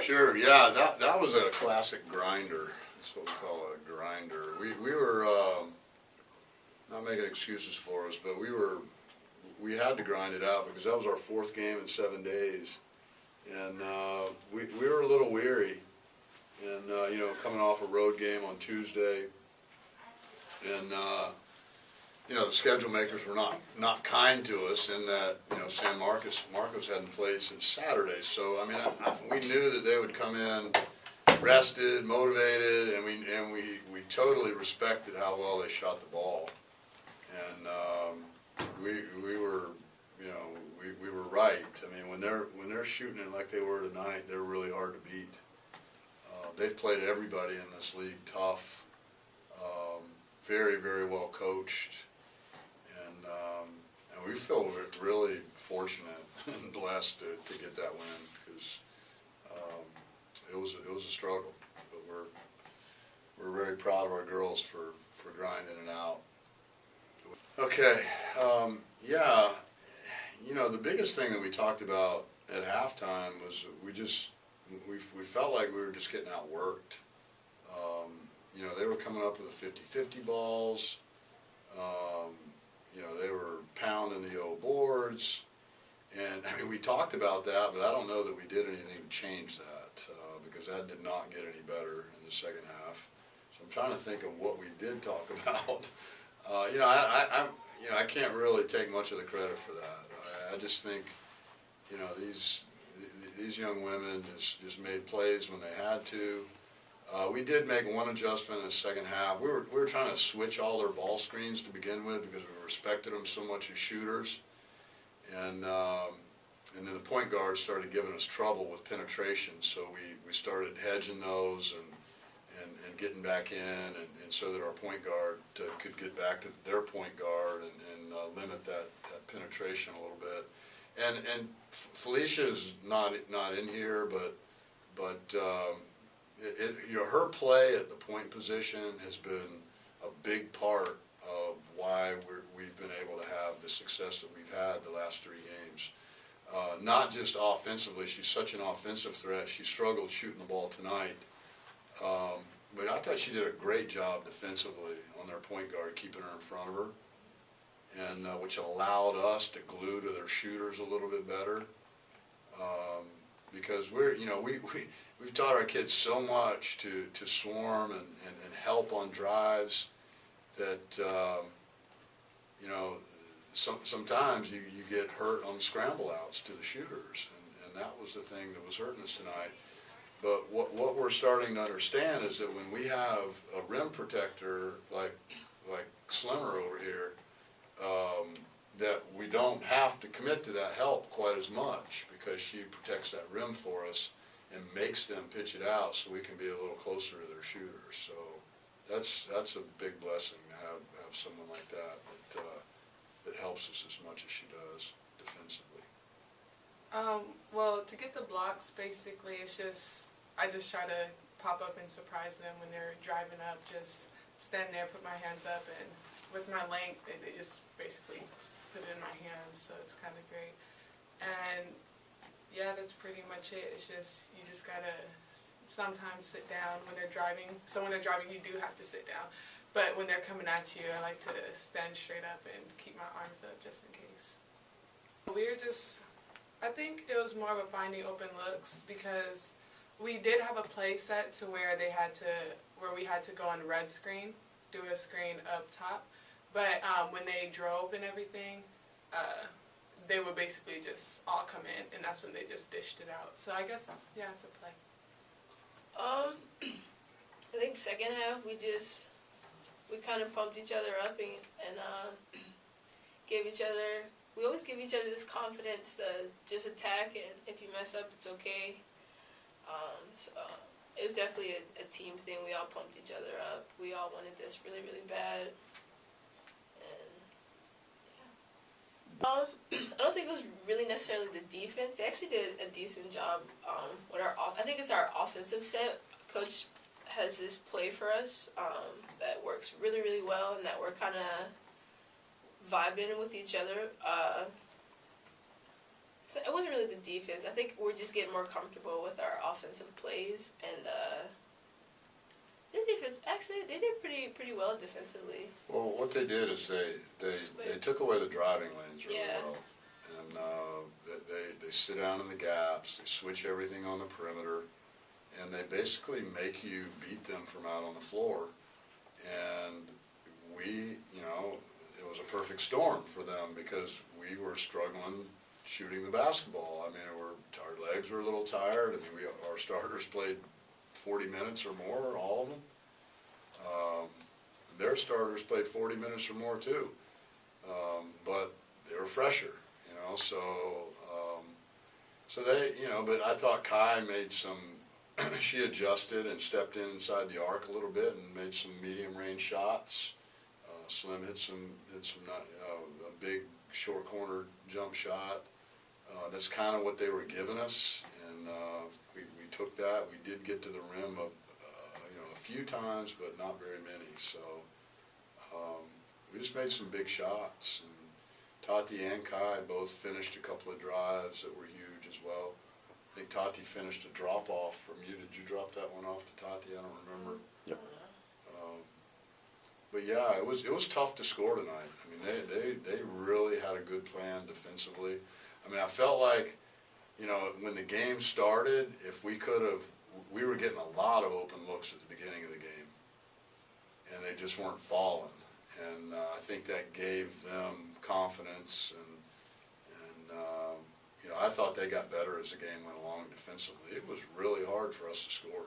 Sure, yeah, that was a classic grinder. That's what we call a grinder. We were not making excuses for us, but we had to grind it out because that was our fourth game in 7 days, and we were a little weary, and coming off a road game on Tuesday, and the schedule makers were not kind to us in that San Marcos hadn't played since Saturday. So I mean, we knew that they would come in rested, motivated, and we totally respected how well they shot the ball, and we were we were right. I mean, when they're shooting it like they were tonight, they're really hard to beat. They've played everybody in this league tough, very very well coached. And we feel really fortunate and blessed to get that win because it was a struggle, but we're very proud of our girls for grinding it out. Okay, yeah, the biggest thing that we talked about at halftime was we felt like we were just getting outworked. They were coming up with the 50-50 balls. They were pounding the old boards, and I mean, we talked about that, but I don't know that we did anything to change that because that did not get any better in the second half. So I'm trying to think of what we did talk about. I can't really take much of the credit for that. I just think, these young women just made plays when they had to. We did make one adjustment in the second half. We were trying to switch all their ball screens to begin with because we respected them so much as shooters, and then the point guards started giving us trouble with penetration. So we started hedging those and getting back in, and so that our point guard could get back to their point guard and limit that penetration a little bit. And Felicia's not in here, but her play at the point position has been a big part of why we've been able to have the success that we've had the last 3 games. Not just offensively, she's such an offensive threat. She struggled shooting the ball tonight, but I thought she did a great job defensively on their point guard, keeping her in front of her, and which allowed us to glue to their shooters a little bit better. Because we've taught our kids so much to swarm and help on drives that sometimes you get hurt on scramble outs to the shooters, and that was the thing that was hurting us tonight. But what we're starting to understand is that when we have a rim protector like Slimmer over here, that we don't have to commit to that help quite as much because she protects that rim for us and makes them pitch it out so we can be a little closer to their shooters. So that's a big blessing to have someone like that helps us as much as she does defensively. Well, to get the blocks, basically, I just try to pop up and surprise them when they're driving up. Just stand there, put my hands up, and with my length, they just basically put it in my hands. So it's kind of great. And yeah, that's pretty much it. It's just, you just gotta sometimes sit down when they're driving. So when they're driving, you do have to sit down. But when they're coming at you, I like to stand straight up and keep my arms up just in case. I think it was more of a finding open looks because we did have a play set to where we had to go on red screen, do a screen up top. But when they drove and everything, they would basically just all come in, and that's when they just dished it out. So I guess, yeah, it's a play. I think second half we kind of pumped each other up and we always give each other this confidence to just attack, and if you mess up, it's okay. So it was definitely a team thing. We all pumped each other up. We all wanted this really, really bad. I don't think it was really necessarily the defense. They actually did a decent job with I think it's our offensive set. Coach has this play for us that works really, really well, and that we're kind of vibing with each other. So it wasn't really the defense. I think we're just getting more comfortable with our offensive plays, and their defense actually they did pretty well defensively. Well, what they did is they Switched. took away the driving lanes really Yeah. well, and they sit down in the gaps. They switch everything on the perimeter, and they basically make you beat them from out on the floor. And we, it was a perfect storm for them because we were struggling shooting the basketball. I mean, our legs were a little tired. I mean, our starters played 40 minutes or more, all of them. Their starters played 40 minutes or more too, but they were fresher, so they, but I thought Kai made some, she adjusted and stepped inside the arc a little bit and made some medium range shots. Slim hit a big short corner jump shot. That's kind of what they were giving us, and we took that. We did get to the rim a few times, but not very many. So we just made some big shots. And Tati and Kai both finished a couple of drives that were huge as well. I think Tati finished a drop off from you. Did you drop that one off to Tati? I don't remember. Yep. But yeah, it was tough to score tonight. I mean, they really had a good plan defensively. I mean, I felt like, when the game started, if we were getting a lot of open looks at the beginning of the game, and they just weren't falling. And I think that gave them confidence, and I thought they got better as the game went along defensively. It was really hard for us to score.